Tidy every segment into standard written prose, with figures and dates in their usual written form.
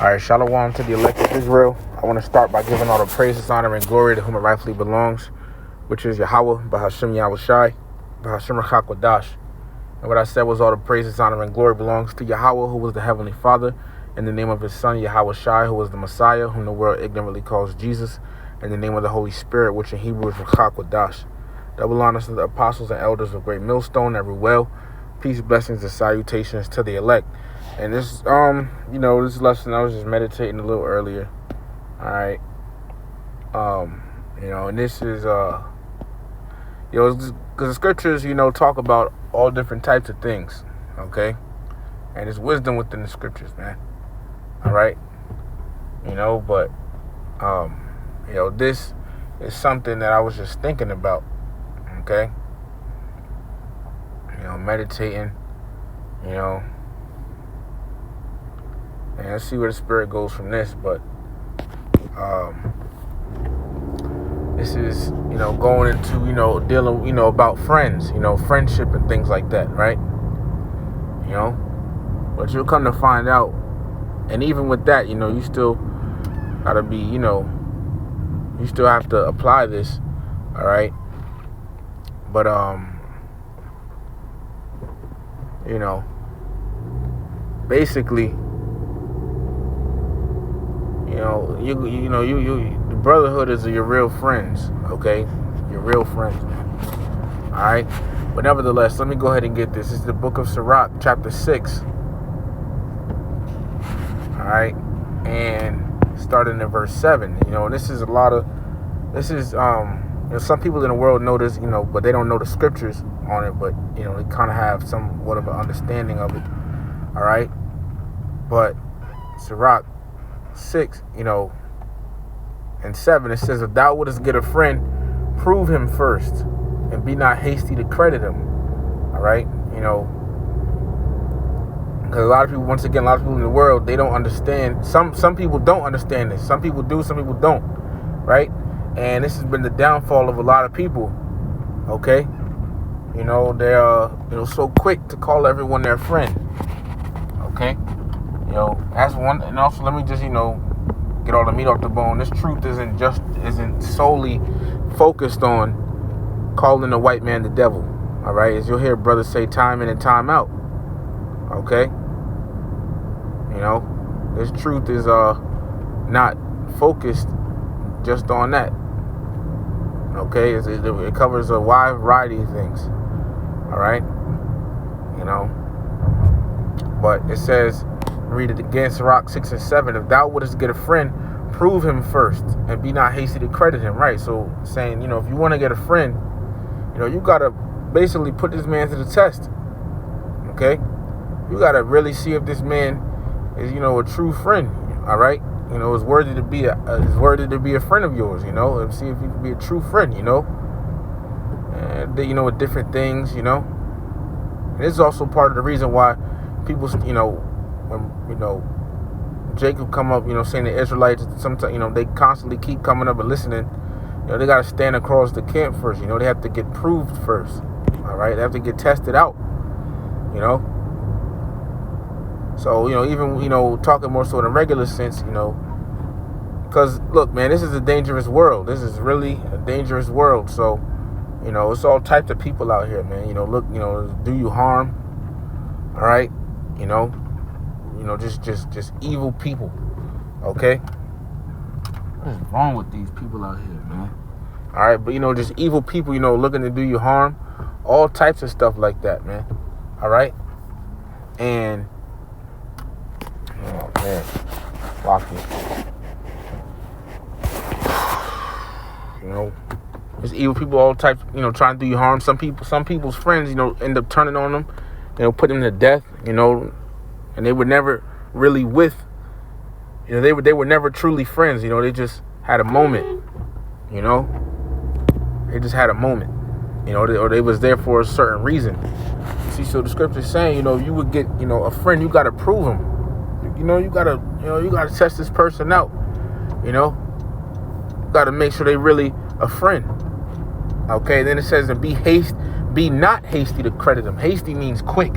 All right, shalom to the elect of Israel. I want to start by giving all the praises, honor, and glory to whom it rightfully belongs, which is Yahweh, Bahashem Yahushai, Bahashem Rachakwadash. And what I said was all the praises, honor, and glory belongs to Yahweh, who was the Heavenly Father, in the name of his Son, Yahushai, who was the Messiah, whom the world ignorantly calls Jesus, in the name of the Holy Spirit, which in Hebrew is Rachakwadash. Double honors to the apostles and elders of Great Millstone, every well. Peace, blessings, and salutations to the elect. And this, this lesson, I was just meditating a little earlier. All right. And this is, because the scriptures, talk about all different types of things. Okay. And there's wisdom within the scriptures, man. All right. But, this is something that I was just thinking about. Okay. Meditating, and let's see where the spirit goes from this. But this is going into dealing about friends, friendship and things like that, right? But you'll come to find out, and even with that, you still gotta be, you still have to apply this, all right? But basically, the brotherhood is your real friends, okay? Your real friends, man. All right? But nevertheless, let me go ahead and get this. This is the book of Sirach, chapter 6. All right? And starting in verse 7. And this is some people in the world know this, but they don't know the scriptures on it, but, they kind of have somewhat of an understanding of it. All right? But Sirach 6, and 7, it says, if thou wouldest get a friend, prove him first, and be not hasty to credit him. All right? Because a lot of people in the world, they don't understand. Some people don't understand this. Some people do, some people don't. Right? And this has been the downfall of a lot of people. Okay? They're so quick to call everyone their friend. Okay? That's one. And also, let me just, get all the meat off the bone. This truth isn't solely focused on calling a white man the devil. All right? As you'll hear brothers say time in and time out. Okay? This truth is not focused just on that. Okay? It covers a wide variety of things. All right? But it says, read it again, Sirach 6 and 7. If thou wouldest get a friend, prove him first, and be not hasty to credit him. Right? So saying, if you want to get a friend, you got to basically put this man to the test. Okay? You got to really see if this man is, a true friend. All right? Is worthy to be a friend of yours, and see if he can be a true friend, and with different things, And this is also part of the reason why people, when Jacob come up, saying the Israelites, sometimes, they constantly keep coming up and listening. They got to stand across the camp first. They have to get proved first. All right, they have to get tested out. So even talking more so in a regular sense, because look, man, this is a dangerous world. This is really a dangerous world. So it's all types of people out here, man. Look, do you harm? All right, just evil people. Okay, what is wrong with these people out here, man? All right, but just evil people, looking to do you harm, all types of stuff like that, man. All right, and oh man, lock me. There's evil people, all types, trying to do you harm. Some people's friends, end up turning on them, put them to death, and they were never really with, they were never truly friends, they just had a moment, they just had a moment, or they was there for a certain reason. See, so the scripture is saying, you would get, a friend, you got to prove him, you got to test this person out, got to make sure they really a friend. Okay, then it says, and be not hasty to credit them. Hasty means quick.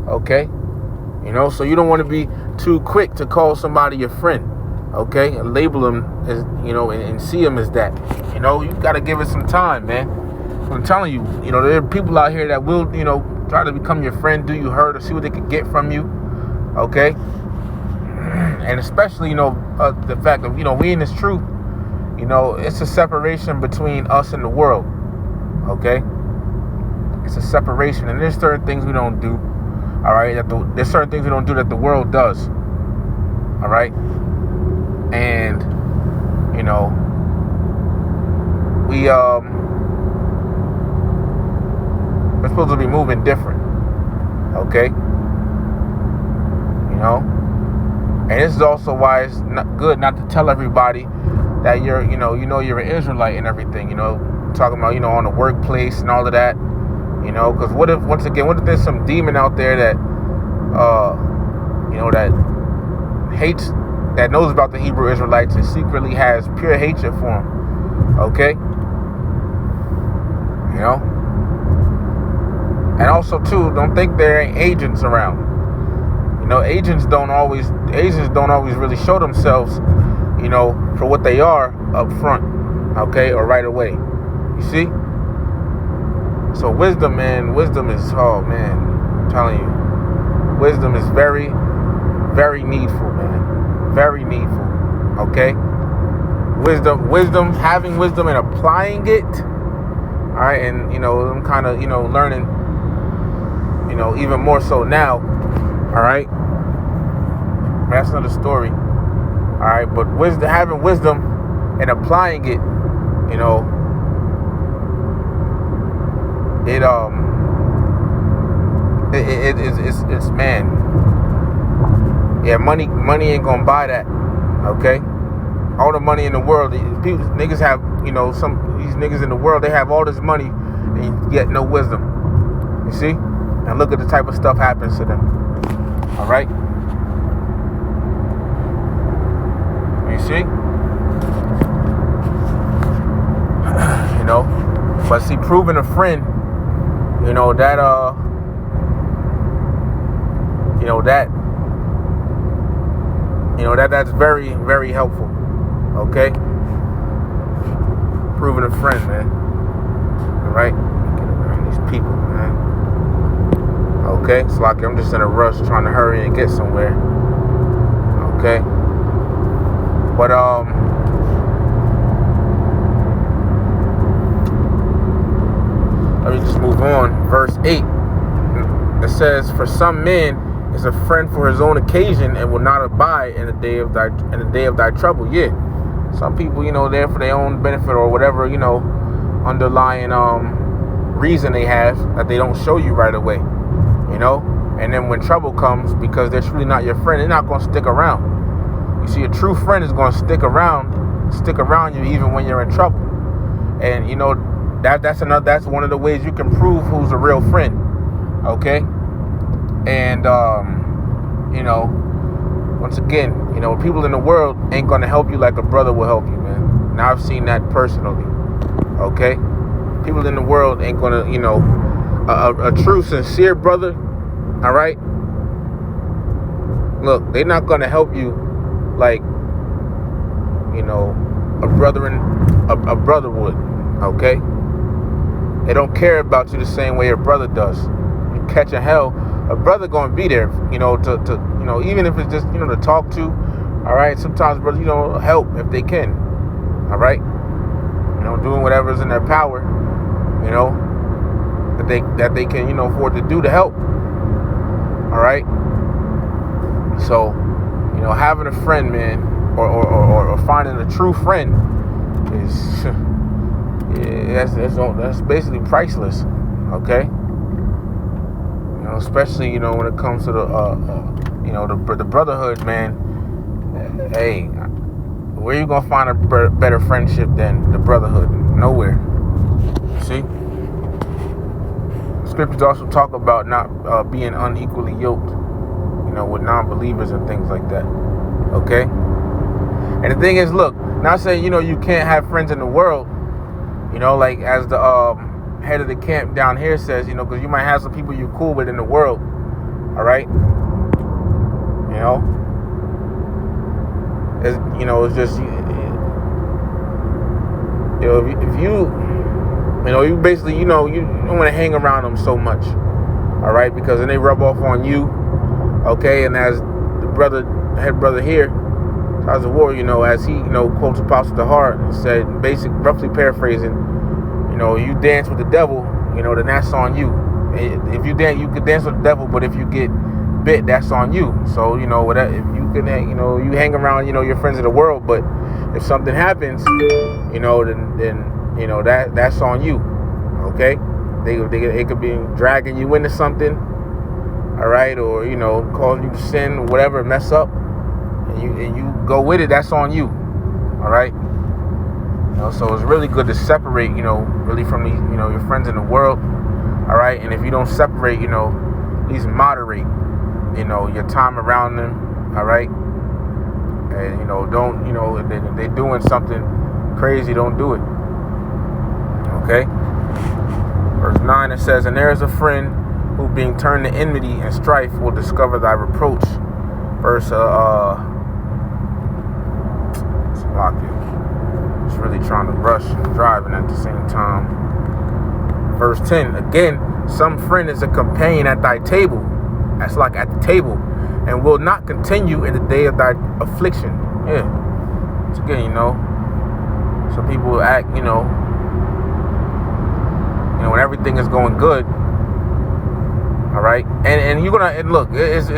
Okay, So you don't want to be too quick to call somebody your friend, okay? And label them as, and see them as that. You got to give it some time, man. I'm telling you, there are people out here that will, try to become your friend, do you hurt, or see what they can get from you, okay? And especially, the fact that, we in this truth, it's a separation between us and the world, okay? It's a separation, and there's certain things we don't do, all right? There's certain things we don't do that the world does, all right? And, we're supposed to be moving different, okay? And this is also why it's not good not to tell everybody that you're an Israelite and everything, talking about, on the workplace and all of that, because what if there's some demon out there that, that hates, that knows about the Hebrew Israelites and secretly has pure hatred for them, okay? And also too, don't think there ain't agents around. Agents don't always really show themselves, for what they are up front, okay, or right away. You see? So wisdom is, I'm telling you, wisdom is very, very needful, man. Very needful, okay? Having wisdom and applying it, all right, and, I'm kind of, learning, even more so now, all right? That's another story, all right? But having wisdom and applying it, it's man. Yeah, money ain't gonna buy that, okay? All the money in the world, niggas have, these niggas in the world, they have all this money and yet no wisdom. You see? And look at the type of stuff happens to them. All right? You see? But see, proving a friend, that's very, very helpful. Okay? Proving a friend, man. All right? Get around these people, man. Okay? It's like I'm just in a rush trying to hurry and get somewhere. Okay? But, let me just move on. Verse 8. It says, "For some men is a friend for his own occasion and will not abide in the day of thy trouble." Yeah. Some people, there for their own benefit or whatever, underlying reason they have that they don't show you right away. And then when trouble comes, because they're truly not your friend, they're not going to stick around. You see, a true friend is going to stick around you even when you're in trouble. And that's one of the ways you can prove who's a real friend. Okay? And once again, people in the world ain't gonna help you like a brother will help you, man. And I've seen that personally. Okay? People in the world ain't gonna, a true, sincere brother, all right? Look, they're not gonna help you like, a brother would, okay? They don't care about you the same way a brother does. You catch a hell, a brother gonna be there, to even if it's just, to talk to, all right? Sometimes brothers, help if they can, all right? Doing whatever's in their power, that they can, afford to do to help, all right? So, having a friend, man, or finding a true friend is, yeah, that's basically priceless, okay? Especially, when it comes to the brotherhood, man. Hey, where you gonna find a better friendship than the brotherhood? Nowhere. See? Scriptures also talk about not being unequally yoked, with non-believers and things like that. Okay? And the thing is, look, not saying, you can't have friends in the world, like as the head of the camp down here says, because you might have some people you're cool with in the world, all right? You know, it's just if you basically you don't want to hang around them so much, all right, because then they rub off on you, okay. And as the head brother here, Charles of War, as he quotes Apostle DeHart and said, roughly paraphrasing, you dance with the devil, then that's on you. If you dance, you could dance with the devil, but if you get bit, that's on you. So whatever, if you can, you hang around, your friends of the world, but if something happens, then that's on you. Okay, it could be dragging you into something, all right, or causing you to sin, whatever, mess up, and you go with it. That's on you, all right. So it's really good to separate, really from these, your friends in the world, all right. And if you don't separate, at least moderate, your time around them, all right. And don't, if they're doing something crazy, don't do it. Okay. Verse 9, it says, "And there is a friend who, being turned to enmity and strife, will discover thy reproach." Verse it's really trying to rush and driving at the same time. Verse 10, "Again, some friend is a companion at thy table," that's like at the table, "and will not continue in the day of thy affliction." Yeah. It's again, some people will act, when everything is going good. All right. And you're gonna, and look, it's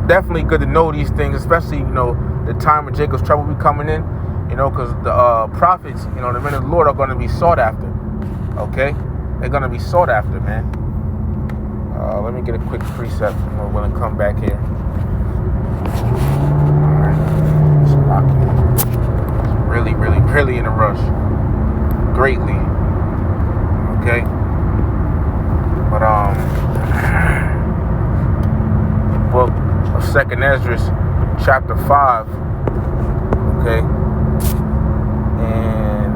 definitely good to know these things, especially, the time when Jacob's trouble be coming in, because the prophets, the men of the Lord are going to be sought after. Okay. They're going to be sought after, man. Let me get a quick precept. I'm going to come back here. All right. It's really, really, really in a rush. Greatly. Okay. But the book of 2nd Ezra, chapter 5. Okay. And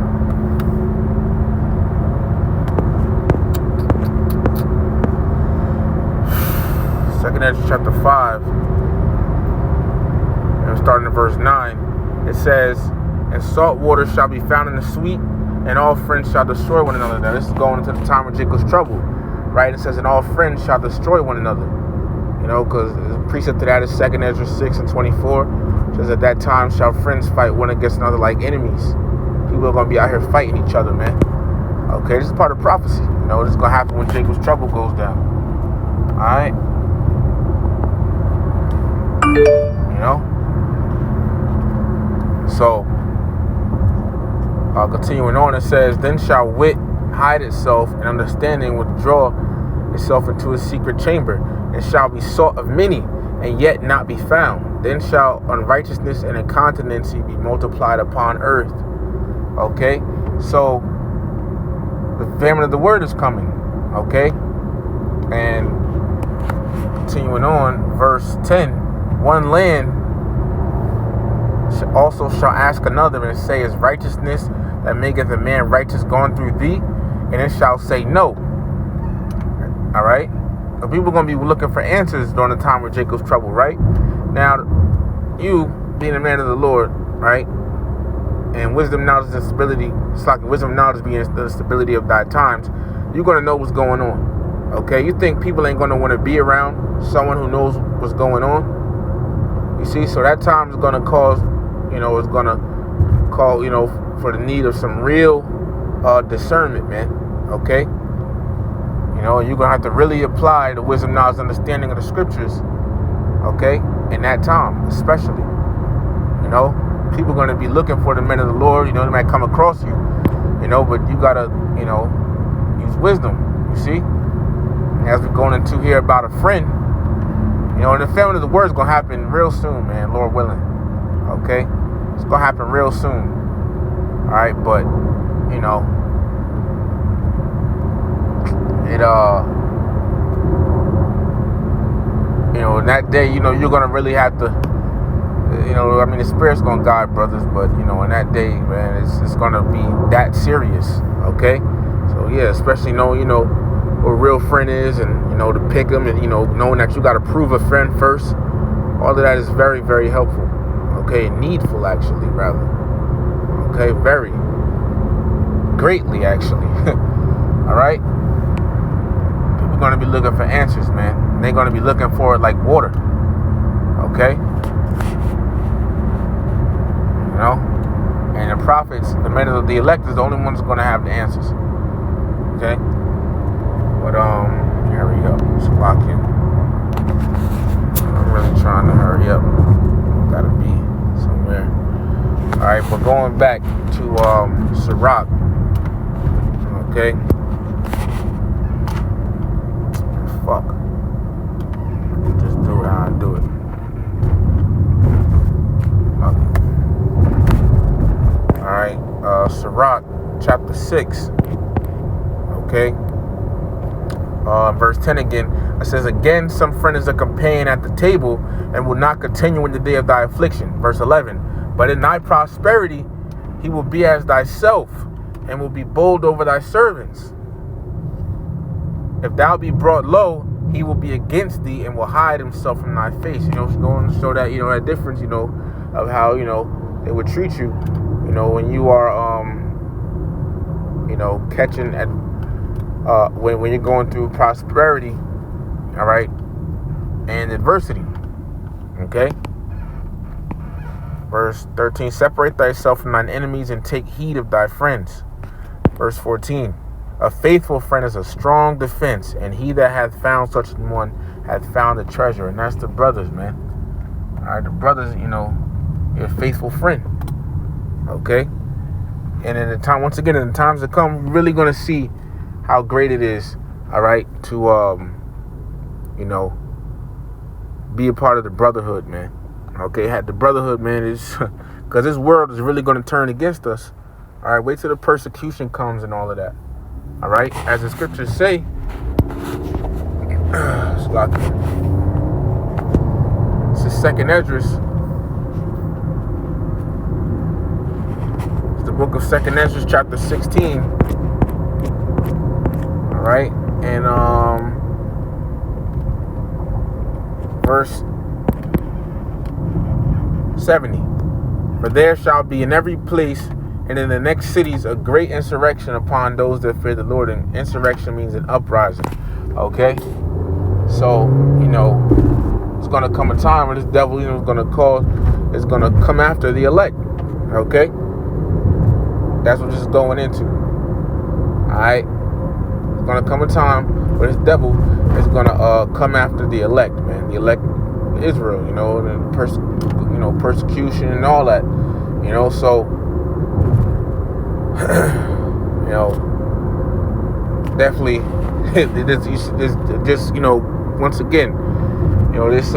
Second Ezra chapter 5, and starting at verse 9, it says, "And salt water shall be found in the sweet, and all friends shall destroy one another." Now this is going into the time of Jacob's trouble, right? It says, "And all friends shall destroy one another." Because the precept to that is 2nd Ezra 6 and 24. It says, "At that time shall friends fight one against another like enemies." People are going to be out here fighting each other, man. Okay, this is part of prophecy. This is going to happen when Jacob's trouble goes down. All right. So, continuing on, it says, "Then shall wit hide itself, and understanding withdraw itself into a secret chamber, and shall be sought of many, and yet not be found. Then shall unrighteousness and incontinency be multiplied upon earth." Okay, so the famine of the word is coming. Okay, and continuing on, verse 10, "One land also shall ask another, and say, Is righteousness that maketh a man righteous gone through thee? And it shall say, No." All right. So people are going to be looking for answers during the time of Jacob's trouble, right? Now, you being a man of the Lord, right? And wisdom, knowledge, and stability, it's like wisdom, knowledge being the stability of thy times, you're going to know what's going on. Okay? You think people ain't going to want to be around someone who knows what's going on? You see? So that time is going to cause, it's going to call, for the need of some real discernment, man. Okay? You're going to have to really apply the wisdom, knowledge, understanding of the scriptures, okay, in that time, especially. People are going to be looking for the men of the Lord. They might come across you, but you got to, use wisdom, you see. And as we're going into here about a friend, and the famine of the word is going to happen real soon, man, Lord willing, okay? It's going to happen real soon, all right, but, in that day, you're going to really have to, the Spirit's going to guide brothers, but, in that day, man, it's going to be that serious, okay? So, yeah, especially knowing, what a real friend is and, to pick them and, knowing that you got to prove a friend first, All of that is very, very helpful. Okay, needful actually, rather. Okay, very. Greatly actually. All right? People are going to be looking for answers, man. They're going to be looking for it like water. Okay? You know? And the prophets, the men of the elect, is the only ones going to have the answers. Okay? But, here we go. It's blocking. I'm really trying to hurry up. Gotta be somewhere. Alright, but going back to, Sirach. Okay? Fuck. Just do it how I do it. Okay. Alright, Sirach, chapter 6. Okay? Verse 10 again. It says, again, some friend is a companion at the table and will not continue in the day of thy affliction. Verse 11. But in thy prosperity he will be as thyself and will be bold over thy servants. If thou be brought low, he will be against thee and will hide himself from thy face. You know, it's going to show that, you know, that difference, you know, of how, you know, they would treat you, you know, when you are, you know, catching at, when you're going through prosperity, all right, and adversity, okay? Verse 13, separate thyself from thine enemies and take heed of thy friends. Verse 14, a faithful friend is a strong defense, and he that hath found such a one hath found a treasure. And that's the brothers, man. All right, the brothers, you know, you're a faithful friend, okay? And in the time, once again, in the times to come, we're really going to see how great it is, all right, to, you know, be a part of the brotherhood, man. Okay, the brotherhood, man, is because this world is really going to turn against us. All right, wait till the persecution comes and all of that. All right, as the scriptures say, it's the second Esdras. It's the book of second Esdras, chapter 16. All right, and verse 70. For there shall be in every place and in the next cities a great insurrection upon those that fear the Lord. And insurrection means an uprising. Okay? So, you know, it's going to come a time where this devil, you know, is going to come after the elect. Okay? That's what this is going into. Alright? It's going to come a time where this devil is going to come after the elect, man. The elect Israel, you know, and persecution and all that, you know. So, you know, definitely, just, you know, once again, you know, this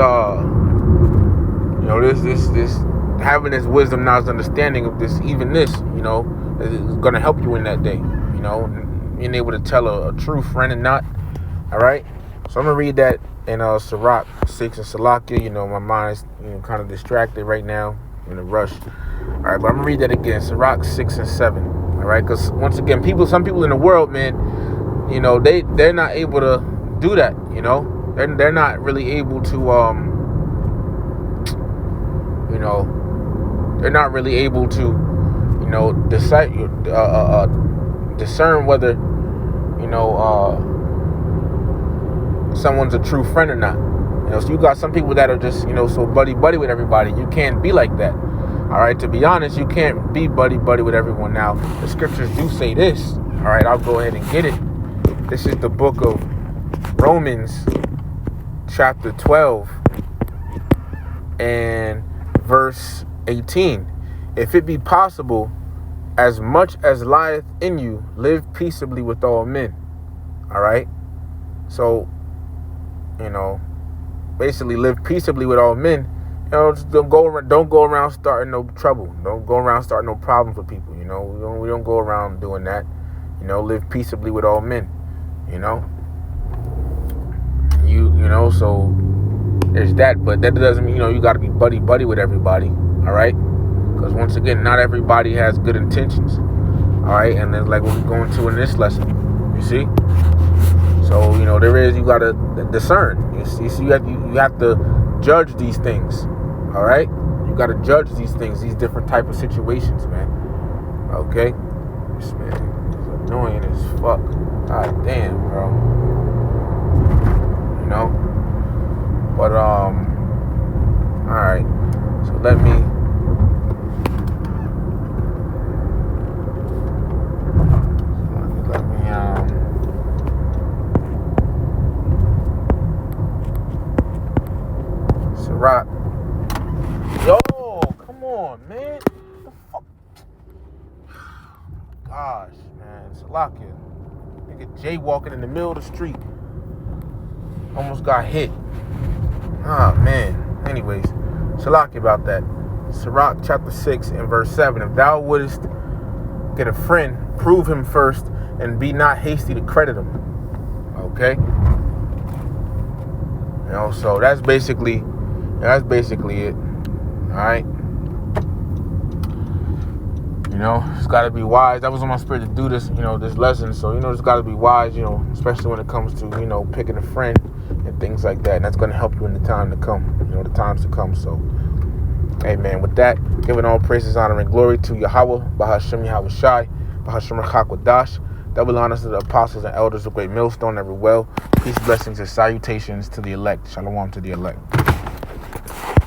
having this wisdom, knowledge, understanding of this, even this, you know, is going to help you in that day, you know, being able to tell a true friend and not. All right. So I'm gonna read that in Sirach 6 and Salakia. You know, my mind's, you know, kind of distracted right now in a rush. All right, but I'm gonna read that again. Sirach 6 and 7. All right, because once again, some people in the world, man, you know, they're not able to do that. You know, they're not really able to you know, they're not really able to, you know, discern whether, you know, someone's a true friend or not. You know, so you got some people that are just, you know, so buddy with everybody. You can't be like that. All right, to be honest, you can't be buddy with everyone. Now, the scriptures do say this. All right, I'll go ahead and get it. This is the book of Romans, chapter 12 and verse 18. If it be possible, as much as lieth in you, live peaceably with all men. All right, so, you know, basically live peaceably with all men. You know, just don't go around starting no trouble. Don't go around starting no problems with people. You know, we don't go around doing that. You know, live peaceably with all men. You know, you know. So there's that, but that doesn't mean, you know, you got to be buddy with everybody. All right, because once again, not everybody has good intentions. All right, and then like what we're going to in this lesson, you see. So, you know, you got to discern. You see, so you have to judge these things. All right? You got to judge these things, these different type of situations, man. Okay? This man is annoying as fuck. God damn, bro. You know? But, alright. So let me Ciroc. Yo, come on, man. What the fuck? Gosh, man. Salakia. Nigga jaywalking in the middle of the street. Almost got hit. Ah, man. Anyways, Salakia about that. Sirach chapter 6 and verse 7. If thou wouldest get a friend, prove him first, and be not hasty to credit him. Okay? You know, so that's basically it. Alright? You know, it's got to be wise. That was on my spirit to do this, this lesson. So, it's got to be wise, especially when it comes to, picking a friend and things like that. And that's going to help you in the time to come, the times to come. So, amen. With that, giving all praises, honor, and glory to Yahweh, Bahashem Yahweh Shai, Bahashem Chakwadash. Double honors to the apostles and elders of Great Millstone, every well. Peace, blessings, and salutations to the elect. Shalom to the elect.